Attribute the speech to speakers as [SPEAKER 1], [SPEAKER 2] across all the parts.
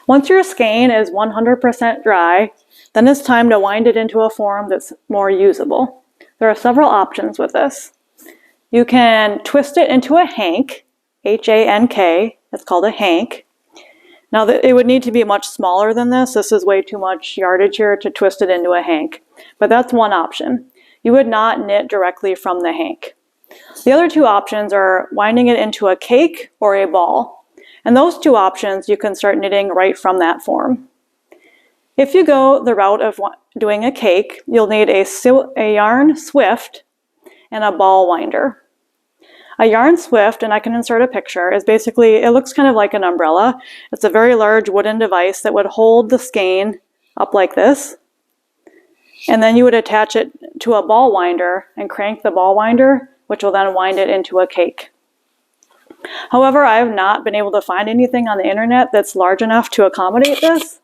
[SPEAKER 1] Once your skein is 100% dry, then it's time to wind it into a form that's more usable. There are several options with this. You can twist it into a hank, H-A-N-K, it's called a hank. Now it would need to be much smaller than this. This is way too much yardage here to twist it into a hank, but that's one option. You would not knit directly from the hank. The other two options are winding it into a cake or a ball. And those two options you can start knitting right from that form. If you go the route of doing a cake, you'll need a yarn swift and a ball winder. A yarn swift, and I can insert a picture, is basically, it looks kind of like an umbrella. It's a very large wooden device that would hold the skein up like this. And then you would attach it to a ball winder and crank the ball winder, which will then wind it into a cake. However, I have not been able to find anything on the internet that's large enough to accommodate this.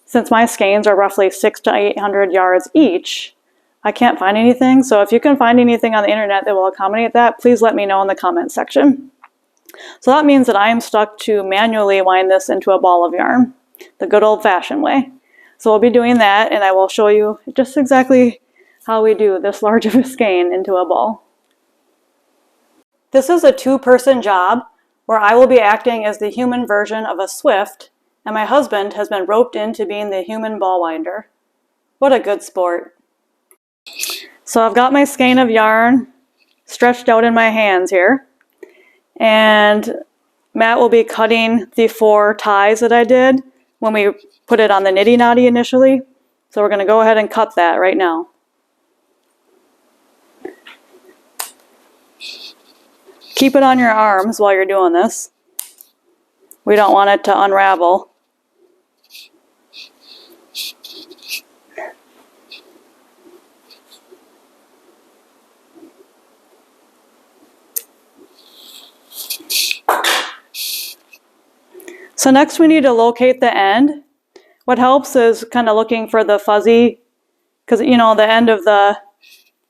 [SPEAKER 1] Since my skeins are roughly 600 to 800 yards each, I can't find anything. So if you can find anything on the internet that will accommodate that, please let me know in the comments section. So that means that I am stuck to manually wind this into a ball of yarn, the good old-fashioned way. So we'll be doing that, and I will show you just exactly how we do this large of a skein into a ball. This is a two-person job where I will be acting as the human version of a swift, and my husband has been roped into being the human ball winder. What a good sport. So I've got my skein of yarn stretched out in my hands here, and Matt will be cutting the 4 ties that I did when we put it on the Nitty Knotty initially. So we're going to go ahead and cut that right now. Keep it on your arms while you're doing this. We don't want it to unravel. So next we need to locate the end. What helps is kind of looking for the fuzzy, because you know the end of the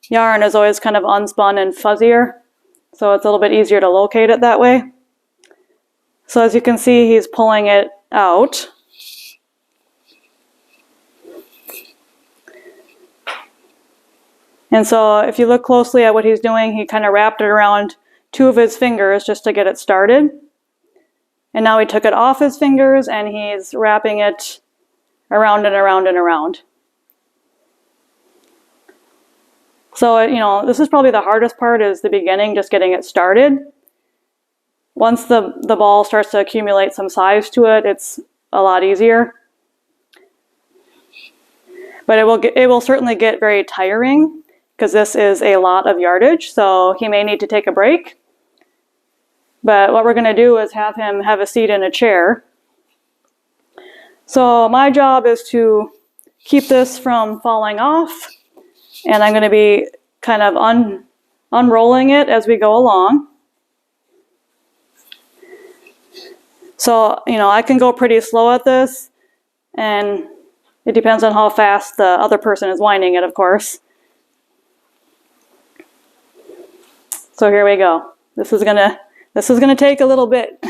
[SPEAKER 1] yarn is always kind of unspun and fuzzier. So it's a little bit easier to locate it that way. So as you can see, he's pulling it out. And so if you look closely at what he's doing, he kind of wrapped it around 2 of his fingers just to get it started. And now he took it off his fingers and he's wrapping it around and around and around. So, you know, this is probably the hardest part, is the beginning, just getting it started. Once the ball starts to accumulate some size to it, it's a lot easier. But it will certainly get very tiring, because this is a lot of yardage, so he may need to take a break. But what we're going to do is have him have a seat in a chair. So my job is to keep this from falling off, and I'm going to be kind of unrolling it as we go along. So, you know, I can go pretty slow at this, and it depends on how fast the other person is winding it, of course. So here we go. This is gonna take a little bit.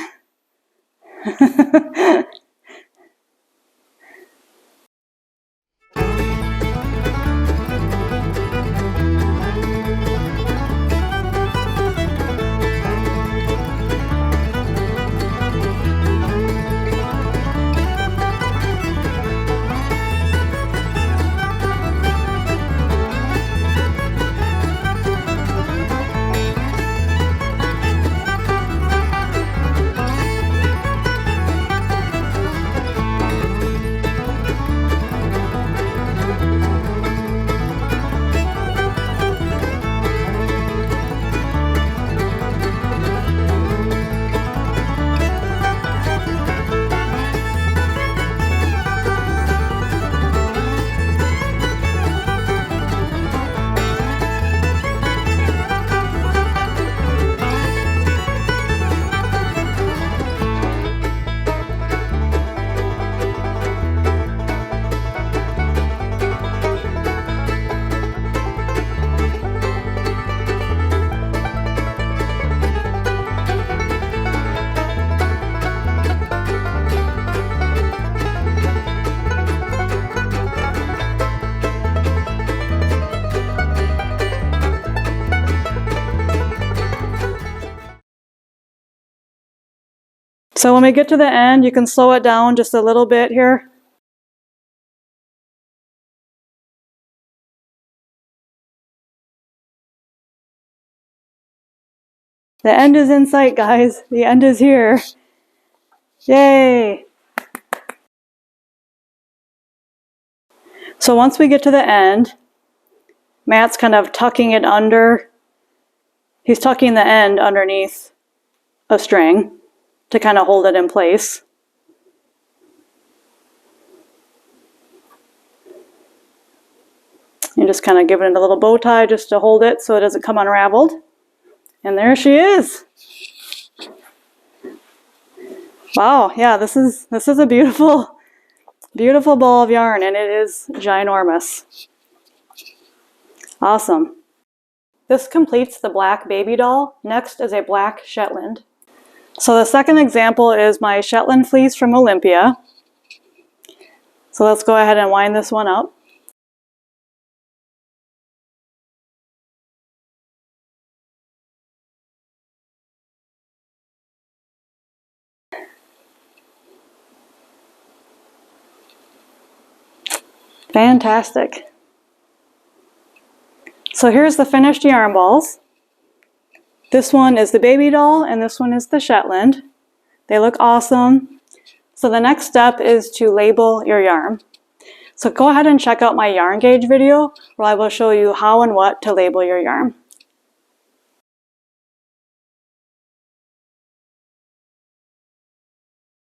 [SPEAKER 1] So when we get to the end, you can slow it down just a little bit here. The end is in sight, guys. The end is here. Yay! So once we get to the end, Matt's kind of tucking it under. He's tucking the end underneath a string to kind of hold it in place. You're just kind of giving it a little bow tie just to hold it so it doesn't come unraveled. And there she is. Wow, yeah, this is a beautiful, beautiful ball of yarn, and it is ginormous. Awesome. This completes the black baby doll. Next is a black Shetland. So the second example is my Shetland fleece from Olympia. So let's go ahead and wind this one up. Fantastic. So here's the finished yarn balls. This one is the baby doll and this one is the Shetland. They look awesome. So the next step is to label your yarn. So go ahead and check out my yarn gauge video where I will show you how and what to label your yarn.